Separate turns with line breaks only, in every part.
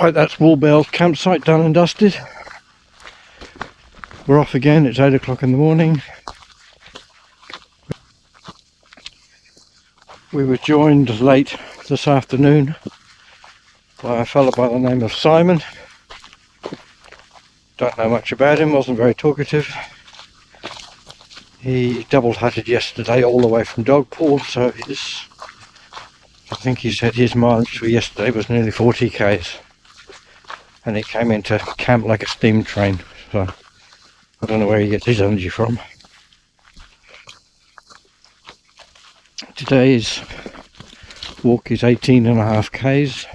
Right, that's Walpole campsite done and dusted. We're off again. It's 8 o'clock in the morning. We were joined late this afternoon by a fellow by the name of Simon. Don't know much about him, wasn't very talkative. He double-hatted yesterday all the way from Dogpool, so I think he said his mileage for yesterday was nearly 40 k's. And he came into camp like a steam train, so I don't know where he gets his energy from. Today's walk is 18.5 k's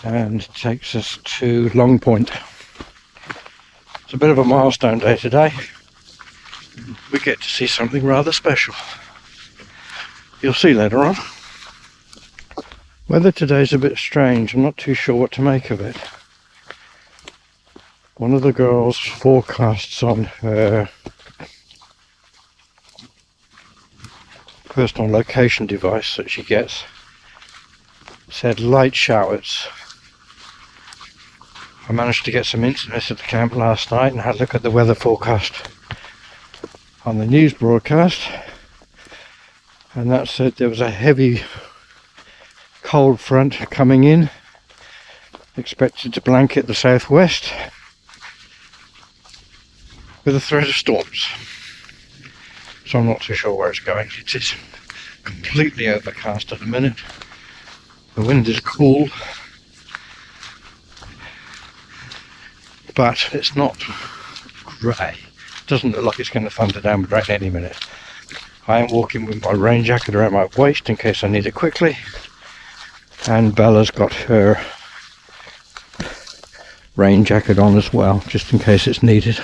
and takes us to Long Point. It's a bit of a milestone day today. We get to see something rather special. You'll see later on. Weather today's a bit strange. I'm not too sure what to make of it. One of the girls' forecasts on her personal location device that she gets said light showers. I managed to get some internet at the camp last night and had a look at the weather forecast on the news broadcast, and that said there was a heavy cold front coming in, expected to blanket the southwest with a threat of storms. So I'm not too sure where it's going. It is completely overcast at the minute. The wind is cool, but it's not grey. It doesn't look like it's going to thunder down with rain any minute. I am walking with my rain jacket around my waist in case I need it quickly. And Bella's got her rain jacket on as well, just in case it's needed.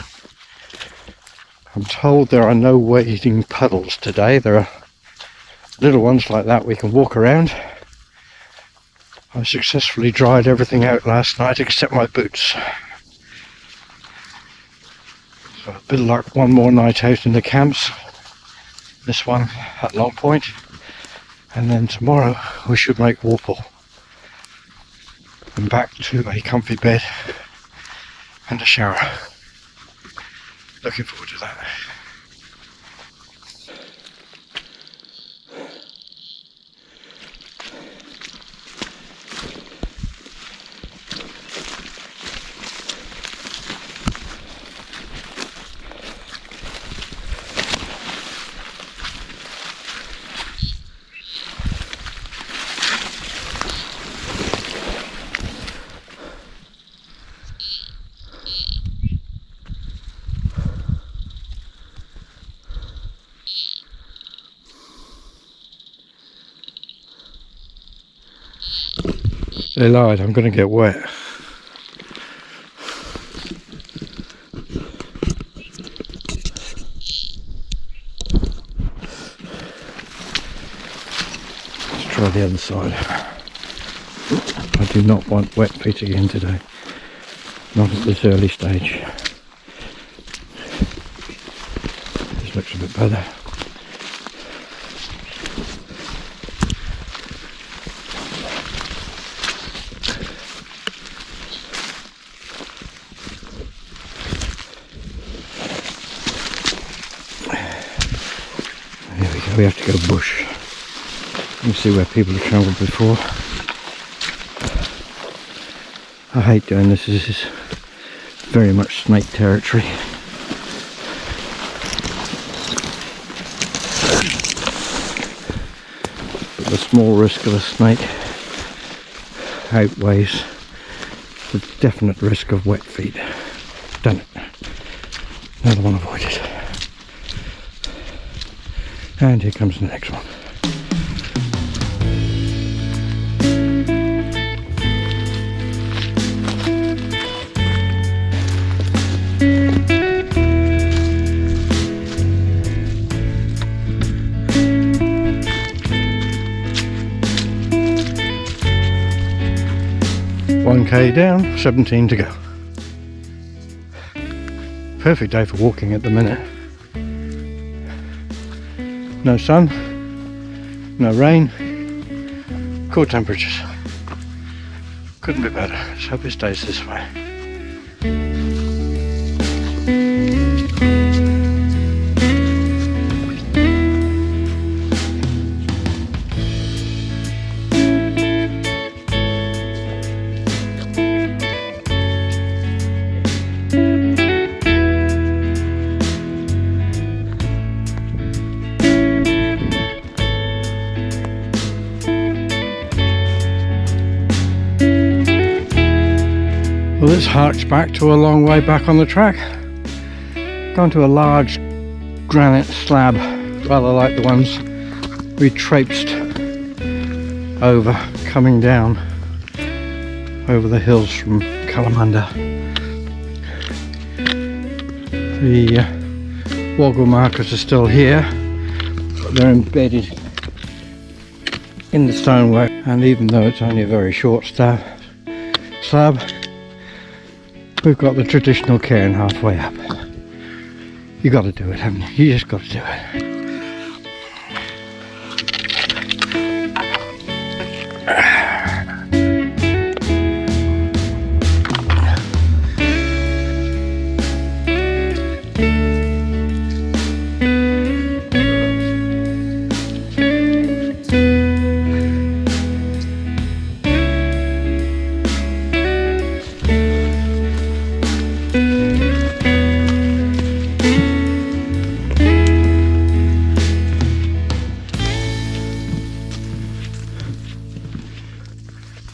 I'm told there are no wading puddles today. There are little ones like that we can walk around. I successfully dried everything out last night except my boots. So a bit of luck, one more night out in the camps. This one at Long Point. And then tomorrow we should make Walpole and back to a comfy bed and a shower. Looking forward to that. They lied, I'm going to get wet. Let's try the other side. I do not want wet feet again today. Not at this early stage. This looks a bit better. We have to go bush. Let me see where people have travelled before. I hate doing this. This is very much snake territory. But the small risk of a snake outweighs the definite risk of wet feet. Done it. Another one avoided. And here comes the next one. K down, 17 to go. Perfect day for walking at the minute. No sun, no rain, cool temperatures. Couldn't be better. Let's hope it stays this way. Well, this harks back to a long way back on the track. Gone to a large granite slab, rather like the ones we traipsed over, coming down over the hills from Kalamunda. The woggle markers are still here, but they're embedded in the stonework, and even though it's only a very short slab, we've got the traditional cairn halfway up. You got to do it, haven't you? You just got to do it.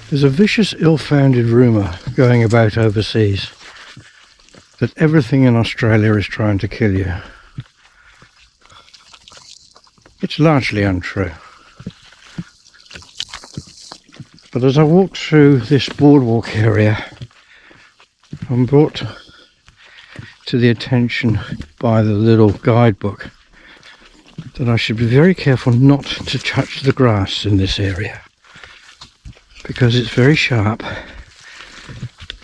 There's a vicious, ill-founded rumour going about overseas that everything in Australia is trying to kill you. It's largely untrue. But as I walked through this boardwalk area, I'm brought to the attention by the little guidebook that I should be very careful not to touch the grass in this area, because it's very sharp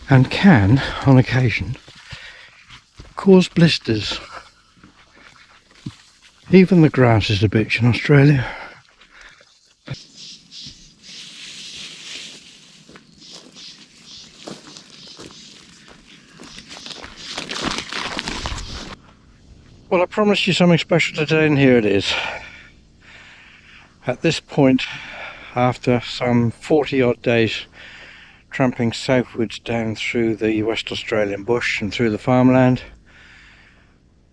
and can, on occasion, cause blisters. Even the grass is a bitch in Australia. Well, I promised you something special today, and here it is. At this point, after some 40 odd days tramping southwards down through the West Australian bush and through the farmland,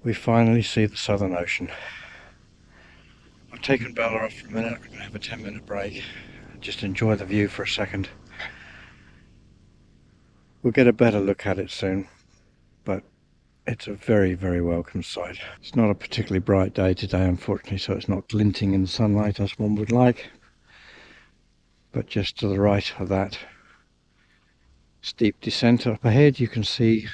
we finally see the Southern Ocean. I've taken Bella off for a minute. We're going to have a 10-minute break and just enjoy the view for a second. We'll get a better look at it soon, but it's a very, very welcome sight. It's not a particularly bright day today, unfortunately, so it's not glinting in the sunlight as one would like. But just to the right of that steep descent up ahead, you can see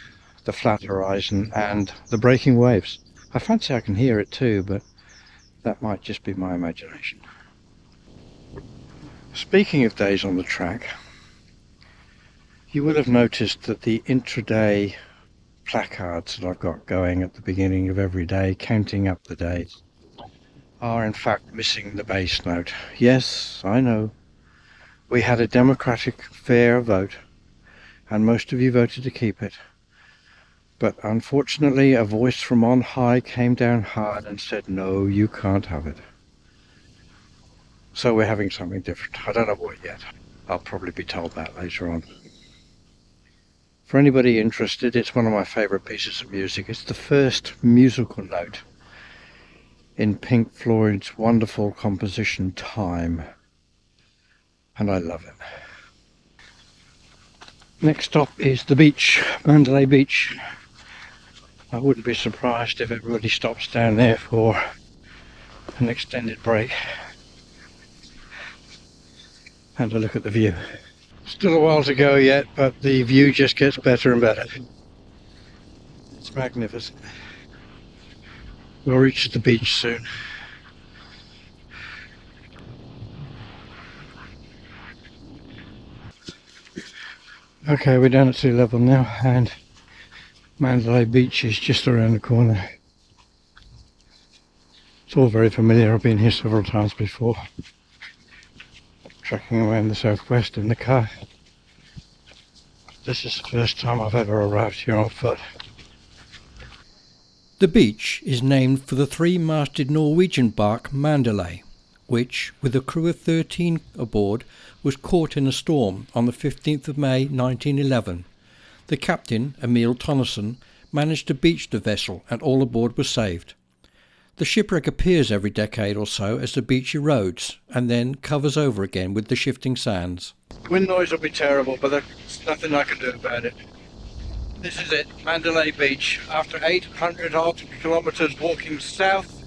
the flat horizon and the breaking waves. I fancy I can hear it too, but that might just be my imagination. Speaking of days on the track, you will have noticed that the intraday placards that I've got going at the beginning of every day, counting up the days, are in fact missing the bass note. Yes, I know. We had a democratic, fair vote, and most of you voted to keep it. But unfortunately, a voice from on high came down hard and said, no, you can't have it. So we're having something different. I don't know what yet. I'll probably be told that later on. For anybody interested, it's one of my favourite pieces of music. It's the first musical note in Pink Floyd's wonderful composition, Time. And I love it. Next stop is the beach, Mandalay Beach. I wouldn't be surprised if everybody stops down there for an extended break and a look at the view. Still a while to go yet, but the view just gets better and better. It's magnificent. We'll reach the beach soon. Okay, we're down at sea level now, and Mandalay Beach is just around the corner. It's all very familiar. I've been here several times before, trekking around the southwest in the car. this is the first time I've ever arrived here on foot.
The beach is named for the three-masted Norwegian bark Mandalay, which, with a crew of 13 aboard, was caught in a storm on the 15th of May 1911. The captain, Emil Tonneson, managed to beach the vessel and all aboard were saved. The shipwreck appears every decade or so as the beach erodes and then covers over again with the shifting sands.
Wind noise will be terrible, but there's nothing I can do about it. This is it, Mandalay Beach. After 800 odd kilometres walking south,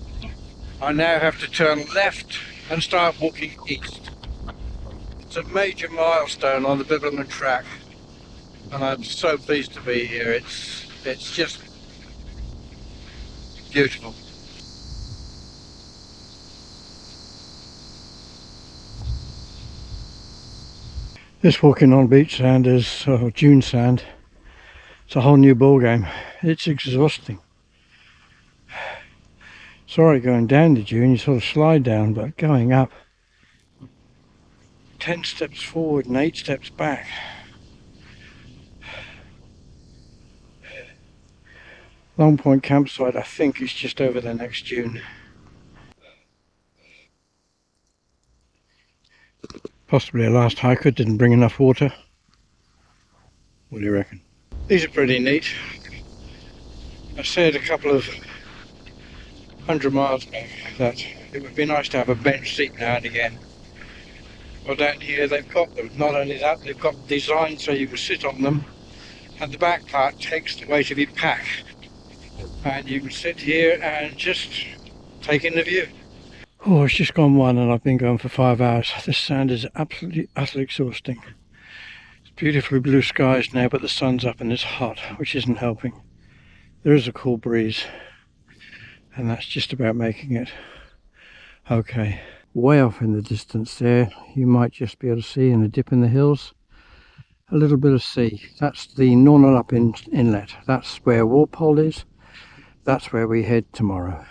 I now have to turn left and start walking east. It's a major milestone on the Bibbulmun track, and I'm so pleased to be here. It's just beautiful. This walking on beach sand is dune sand. It's a whole new ball game. It's exhausting. Sorry, going down the dune you sort of slide down, but going up 10 steps forward and 8 steps back. Long Point campsite, I think, is just over the next dune. Possibly a last hiker didn't bring enough water. What do you reckon? These are pretty neat. I said a couple of 100 miles back that it would be nice to have a bench seat now and again. Well, down here they've got them. Not only that, they've got designed so you can sit on them, and the back part takes the weight of your pack, and you can sit here and just take in the view. Oh, it's just gone 1 and I've been going for 5 hours. This sand is absolutely, utterly exhausting. It's beautifully blue skies now, but the sun's up and it's hot, which isn't helping. There is a cool breeze, and that's just about making it. Okay, way off in the distance there, you might just be able to see in a dip in the hills, a little bit of sea. That's the Nornalup inlet. That's where Walpole is. That's where we head tomorrow.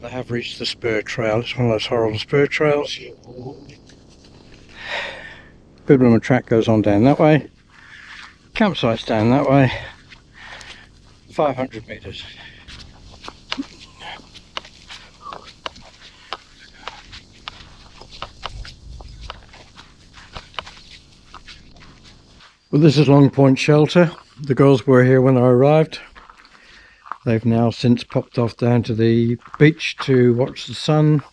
I have reached the spur trail. It's one of those horrible spur trails. Bibbulmun track goes on down that way. Campsite's down that way. 500 metres. Well, this is Long Point Shelter. The girls were here when I arrived. They've now since popped off down to the beach to watch the sun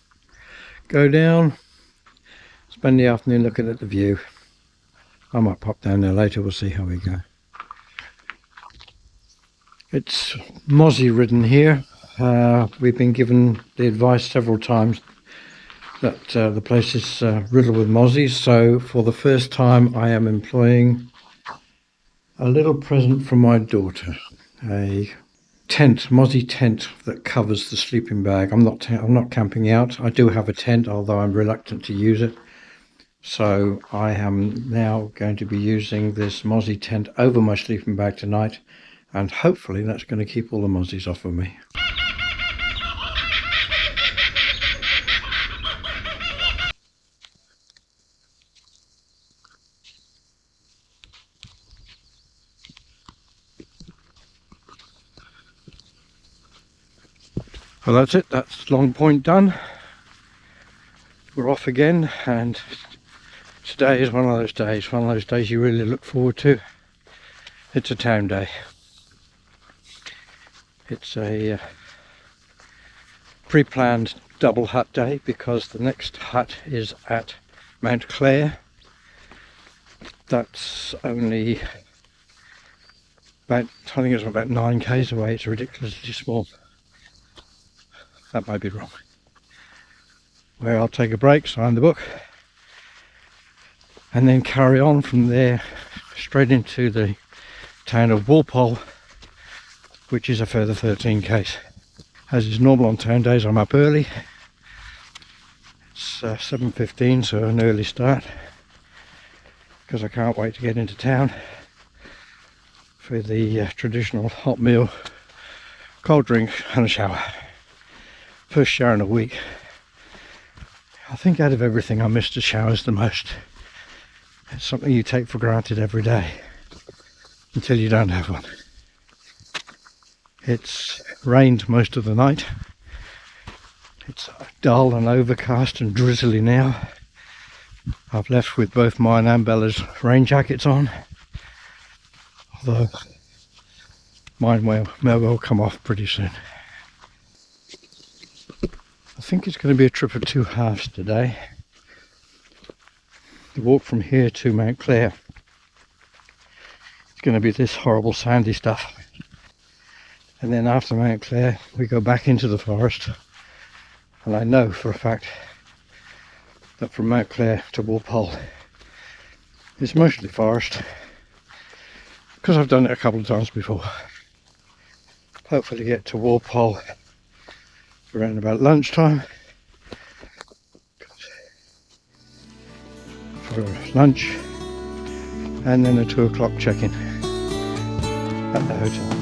go down. Spend the afternoon looking at the view. I might pop down there later, we'll see how we go. It's mozzie ridden here. We've been given the advice several times that the place is riddled with mozzies, so for the first time I am employing a little present from my daughter. A tent, mozzie tent that covers the sleeping bag. I'm not camping out. I do have a tent, although I'm reluctant to use it. So I am now going to be using this mozzie tent over my sleeping bag tonight, and hopefully that's going to keep all the mozzies off of me. Well, that's it. That's Long Point done. We're off again, and today is one of those days you really look forward to. It's a town day. It's a pre-planned double hut day because the next hut is at Mount Clare. That's only about, I think it's about 9 k's away. It's ridiculously small. That might be wrong. Where I'll take a break, sign the book, and then carry on from there straight into the town of Walpole, which is a further 13 k's. As is normal on town days, I'm up early. It's 7:15, so an early start, because I can't wait to get into town for the traditional hot meal, cold drink and a shower. First shower in a week. I think out of everything I miss the showers the most. It's something you take for granted every day until you don't have one. It's rained most of the night. It's dull and overcast and drizzly now. I've left with both mine and Bella's rain jackets on, although mine may well come off pretty soon. I think it's going to be a trip of 2 halves today. The walk from here to Mount Clare is going to be this horrible sandy stuff, and then after Mount Clare we go back into the forest, and I know for a fact that from Mount Clare to Walpole it's mostly forest, because I've done it a couple of times before. Hopefully get to Walpole around about lunchtime for lunch, and then a 2 o'clock check-in at the hotel.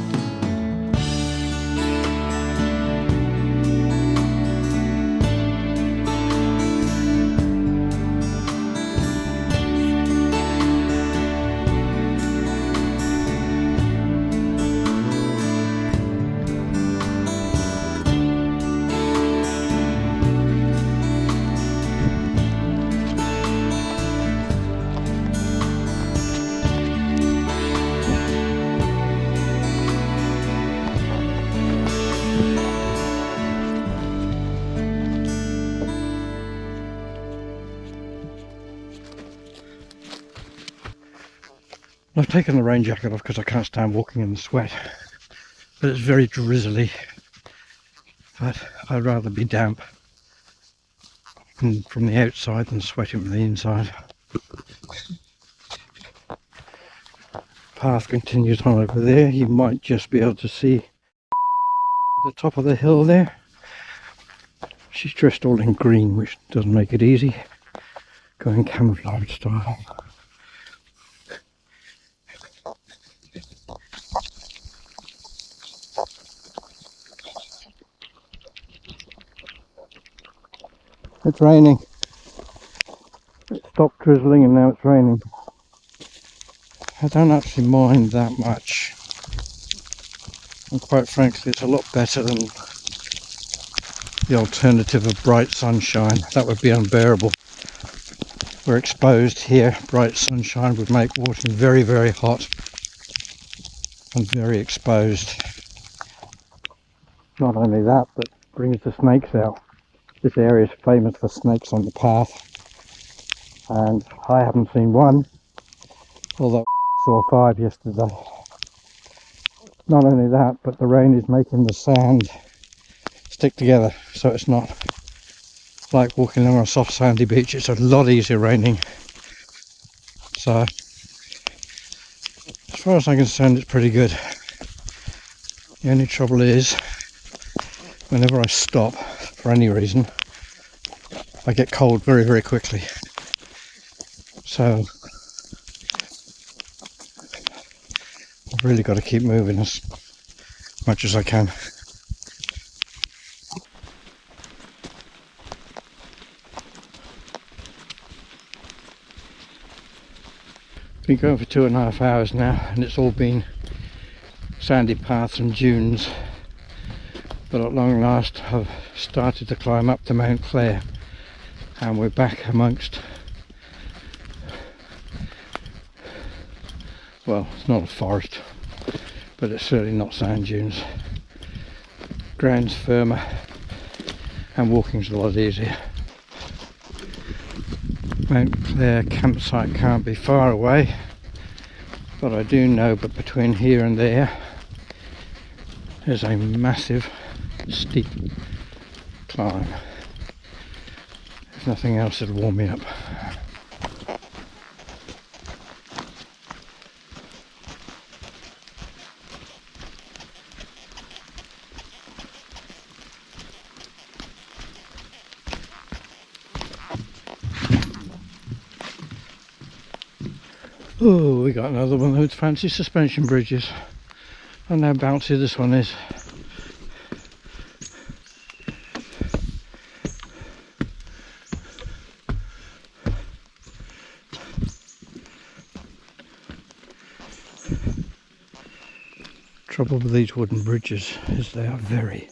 I've taken the rain jacket off because I can't stand walking in the sweat, but it's very drizzly, but I'd rather be damp from the outside than sweating from the inside. Path continues on over there. You might just be able to see the top of the hill there. She's dressed all in green, which doesn't make it easy, going camouflage style. It's raining. It stopped drizzling and now it's raining. I don't actually mind that much. And quite frankly, it's a lot better than the alternative of bright sunshine. That would be unbearable. We're exposed here. Bright sunshine would make walking very, very hot and very exposed. Not only that, but brings the snakes out. This area is famous for snakes on the path, and I haven't seen one, although I saw 5 yesterday. Not only that, but the rain is making the sand stick together, so it's not like walking on a soft sandy beach. It's a lot easier raining. So as far as I'm concerned, it's pretty good. The only trouble is, whenever I stop for any reason, I get cold very, very quickly. So I've really got to keep moving as much as I can. Been going for 2.5 hours now, and it's all been sandy paths and dunes. But at long last I've started to climb up to Mount Clare, and we're back amongst, well, it's not a forest, but it's certainly not sand dunes. Ground's firmer and walking's a lot easier. Mount Clare campsite can't be far away, but I do know that between here and there there's a massive steep climb. If nothing else, it'll warm me up. Oh, we got another one of those fancy suspension bridges. I know how bouncy this one is. Trouble with these wooden bridges is they are very,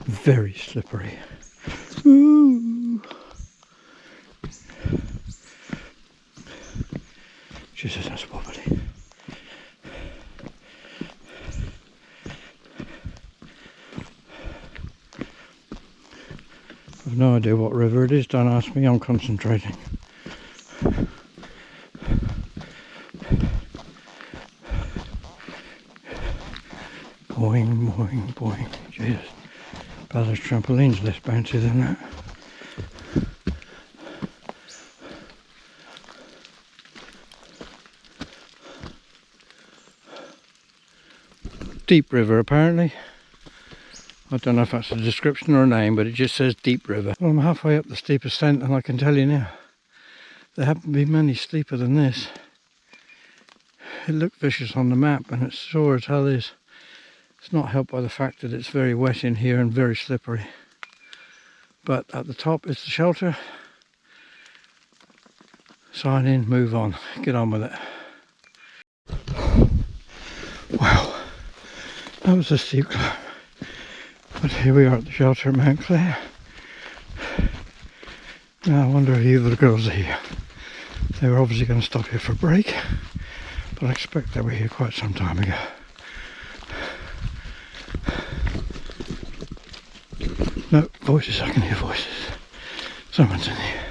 very slippery. Ooh. Jesus, that's wobbly. I've no idea what river it is, don't ask me, I'm concentrating. Boing, boing, boing. Jesus. Bella's trampoline's less bouncy than that. Deep river apparently. I don't know if that's a description or a name, but it just says deep river. Well, I'm halfway up the steep ascent and I can tell you now, there haven't been many steeper than this. It looked vicious on the map and it sure as hell is. It's not helped by the fact that it's very wet in here and very slippery. But at the top is the shelter. Sign in, move on, get on with it. Wow, that was a steep climb. But here we are at the shelter at Mount Clare. Now I wonder if either of the girls are here. They were obviously going to stop here for a break, but I expect they were here quite some time ago. No, voices, I can hear voices. Someone's in here.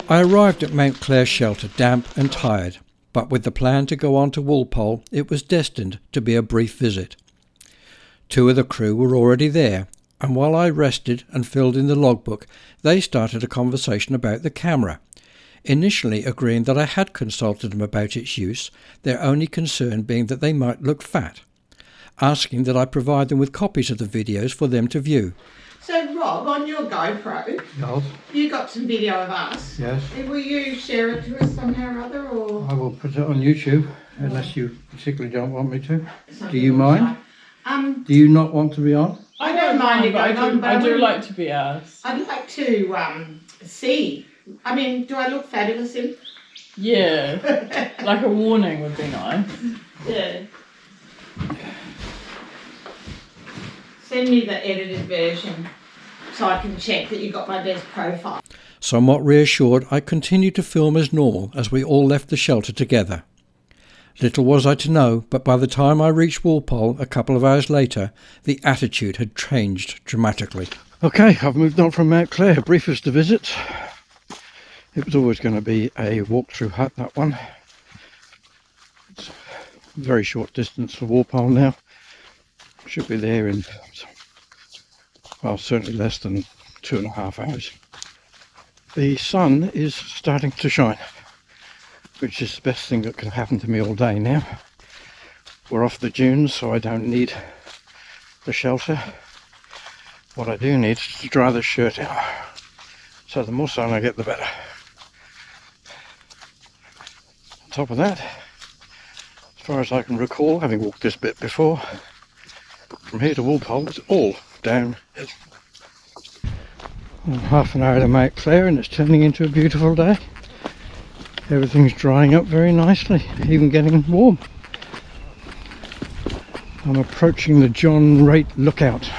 I arrived at Mount Clare shelter damp and tired, but with the plan to go on to Walpole, it was destined to be a brief visit. 2 of the crew were already there, and while I rested and filled in the logbook, they started a conversation about the camera, initially agreeing that I had consulted them about its use, their only concern being that they might look fat, asking that I provide them with copies of the videos for them to view.
So Rob, on your GoPro,
Yes.
you got some video of us.
Yes.
Will you share it to us somehow or other, or?
I will put it on YouTube, unless you particularly don't want me to.
Something
Do you
like
mind?
that?
Do you not want to be on?
I don't mind it going on, but
I do
would-
like to be asked.
I'd like to see. I mean, do I look fabulous in?
Yeah, like a warning would be nice.
Yeah. Send me the edited version so I can check that you got my best profile.
Somewhat reassured, I continued to film as normal as we all left the shelter together. Little was I to know, but by the time I reached Walpole a couple of hours later, the attitude had changed dramatically.
Okay, I've moved on from Mount Clare, briefest of visits. It was always going to be a walk-through hut, that one. It's a very short distance for Walpole now. Should be there in, well, certainly less than 2.5 hours. The sun is starting to shine, which is the best thing that could happen to me all day now. We're off the dunes, so I don't need the shelter. What I do need is to dry the shirt out. So the more sun I get, the better. On top of that, as far as I can recall, having walked this bit before, from here to Walpole it's all downhill. Half an hour to Mount Clare and it's turning into a beautiful day. Everything's drying up very nicely, even getting warm. I'm approaching the John Raitt Lookout.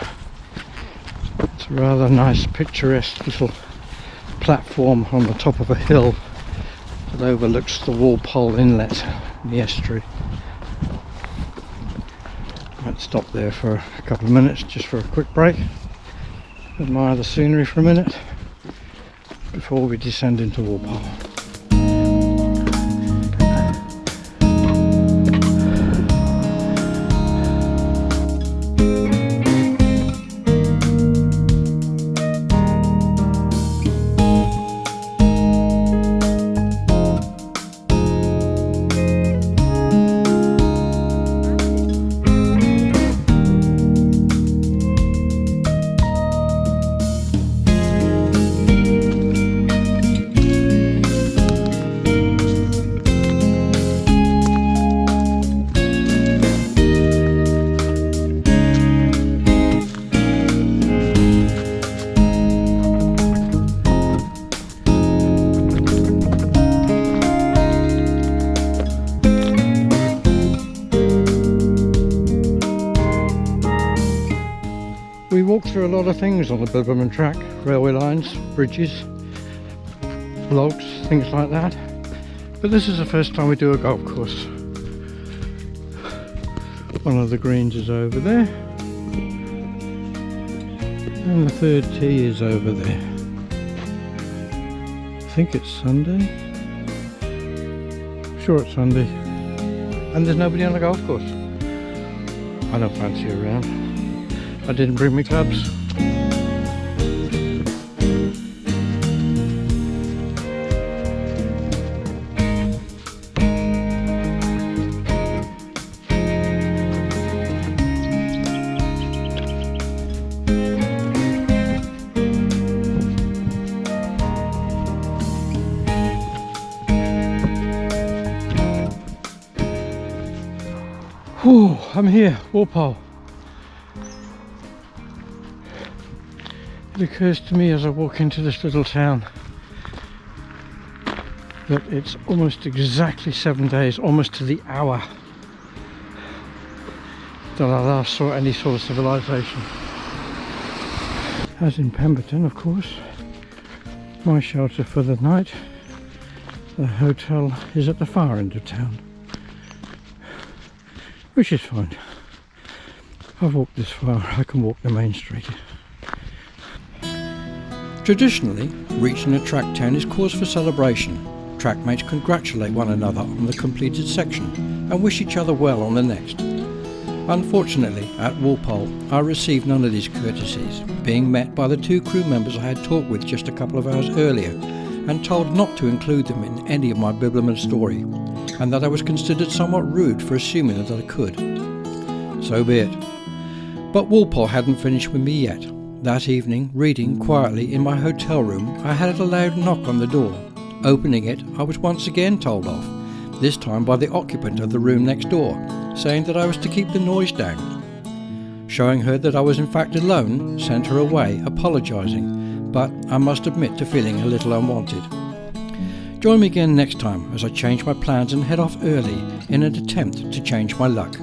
It's a rather nice picturesque little platform on the top of a hill that overlooks the Walpole Inlet in the estuary. Might stop there for a couple of minutes just for a quick break, admire the scenery for a minute before we descend into Walpole. We walk through a lot of things on the Bibbulmun track, railway lines, bridges, logs, things like that. But this is the first time we do a golf course. One of the greens is over there, and the third tee is over there. I think it's Sunday. Sure, it's Sunday. And there's nobody on the golf course. I don't fancy a round. I didn't bring my clubs. Oh, I'm here, Walpole. It occurs to me as I walk into this little town that it's almost exactly 7 days, almost to the hour, that I last saw any sort of civilization. As in Pemberton, of course, my shelter for the night. The hotel is at the far end of town, which is fine. I've walked this far, I can walk the main street.
Traditionally, reaching a track town is cause for celebration. Trackmates congratulate one another on the completed section and wish each other well on the next. Unfortunately, at Walpole, I received none of these courtesies, being met by the 2 crew members I had talked with just a couple of hours earlier and told not to include them in any of my Bibbulmun story, and that I was considered somewhat rude for assuming that I could. So be it. But Walpole hadn't finished with me yet. That evening, reading quietly in my hotel room, I had a loud knock on the door. Opening it, I was once again told off, this time by the occupant of the room next door, saying that I was to keep the noise down. Showing her that I was in fact alone, sent her away, apologising, but I must admit to feeling a little unwanted. Join me again next time as I change my plans and head off early in an attempt to change my luck.